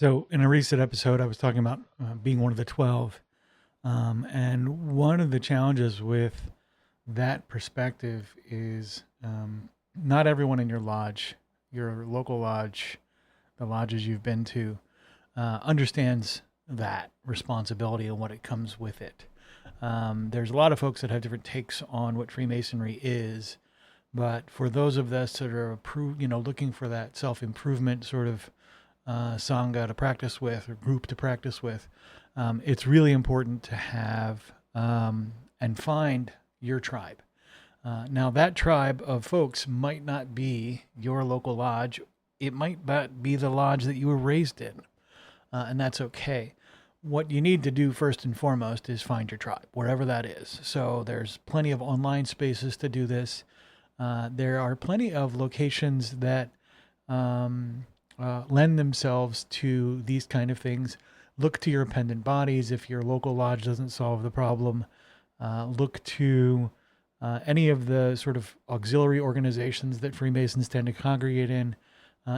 So in a recent episode, I was talking about being one of the 12. And one of the challenges with that perspective is not everyone in your lodge, your local lodge, the lodges you've been to, understands that responsibility and what it comes with it. There's a lot of folks that have different takes on what Freemasonry is, but for those of us that are looking for that self-improvement sort of sangha to practice with or group to practice with, it's really important to have and find your tribe. Now, that tribe of folks might not be your local lodge. It might not be the lodge that you were raised in, and that's okay. What you need to do first and foremost is find your tribe, wherever that is. So there's plenty of online spaces to do this. There are plenty of locations that lend themselves to these kind of things. Look to your appendant bodies if your local lodge doesn't solve the problem. Look to any of the sort of auxiliary organizations that Freemasons tend to congregate in.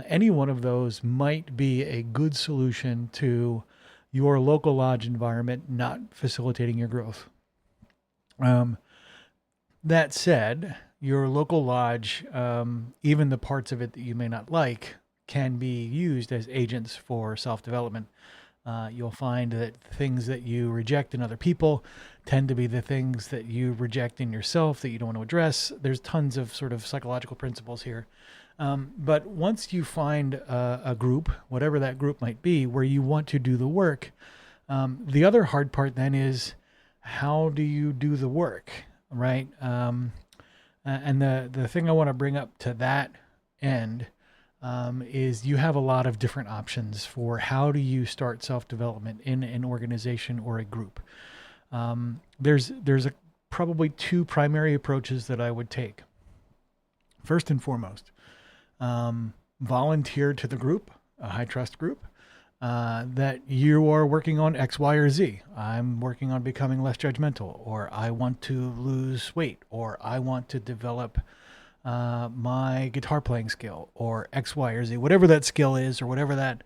Any one of those might be a good solution to your local lodge environment not facilitating your growth. That said, your local lodge, even the parts of it that you may not like, can be used as agents for self-development. You'll find that things that you reject in other people tend to be the things that you reject in yourself that you don't want to address. There's tons of sort of psychological principles here. But once you find a group, whatever that group might be, where you want to do the work, the other hard part then is, how do you do the work, right? And the thing I want to bring up to that end is you have a lot of different options for how do you start self-development in an organization or a group. There's probably two primary approaches that I would take. First and foremost, volunteer to the group, a high trust group, that you are working on X, Y, or Z. I'm working on becoming less judgmental, or I want to lose weight, or I want to develop my guitar playing skill, or X, Y, or Z, whatever that skill is, or whatever that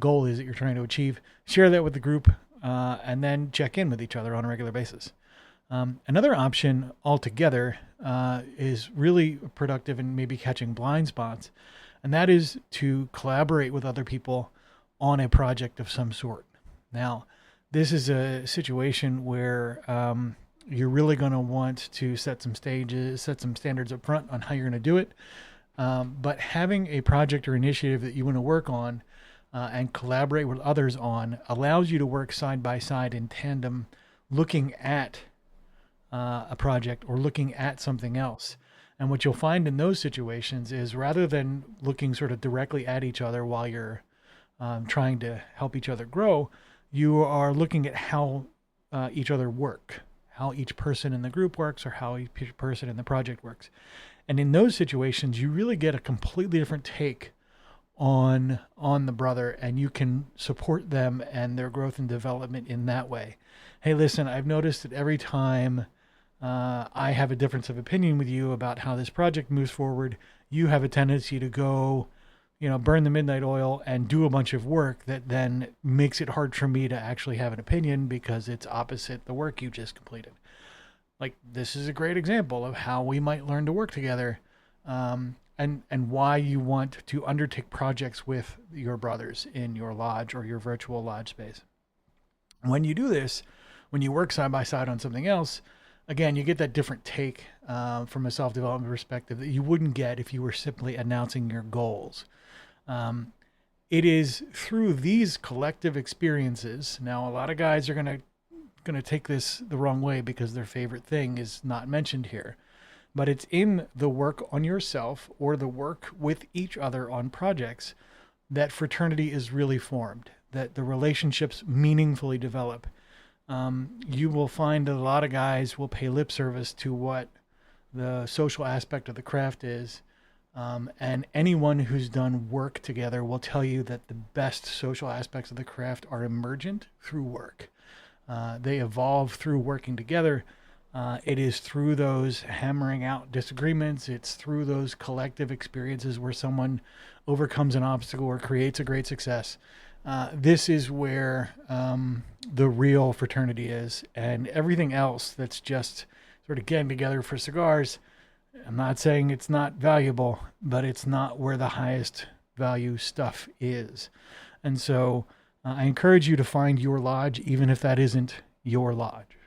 goal is that you're trying to achieve. Share that with the group, and then check in with each other on a regular basis. Another option altogether is really productive and maybe catching blind spots, and that is to collaborate with other people on a project of some sort. Now, this is a situation where you're really going to want to set some standards up front on how you're going to do it. But having a project or initiative that you want to work on and collaborate with others on allows you to work side by side in tandem, looking at a project or looking at something else. And what you'll find in those situations is, rather than looking sort of directly at each other while you're trying to help each other grow, you are looking at how each other work, how each person in the group works, or how each person in the project works. And in those situations, you really get a completely different take on the brother, and you can support them and their growth and development in that way. Hey, listen, I've noticed that every time I have a difference of opinion with you about how this project moves forward, you have a tendency to go, burn the midnight oil and do a bunch of work that then makes it hard for me to actually have an opinion because it's opposite the work you just completed. Like, this is a great example of how we might learn to work together, and why you want to undertake projects with your brothers in your lodge or your virtual lodge space. When you do this, when you work side by side on something else, again, you get that different take from a self-development perspective that you wouldn't get if you were simply announcing your goals. It is through these collective experiences. Now, a lot of guys are going to take this the wrong way because their favorite thing is not mentioned here. But it's in the work on yourself or the work with each other on projects that fraternity is really formed, that the relationships meaningfully develop. You will find that a lot of guys will pay lip service to what the social aspect of the craft is. And anyone who's done work together will tell you that the best social aspects of the craft are emergent through work. They evolve through working together. It is through those hammering out disagreements. It's through those collective experiences where someone overcomes an obstacle or creates a great success. This is where the real fraternity is, and everything else that's just sort of getting together for cigars. I'm not saying it's not valuable, but it's not where the highest value stuff is. And so I encourage you to find your lodge, even if that isn't your lodge.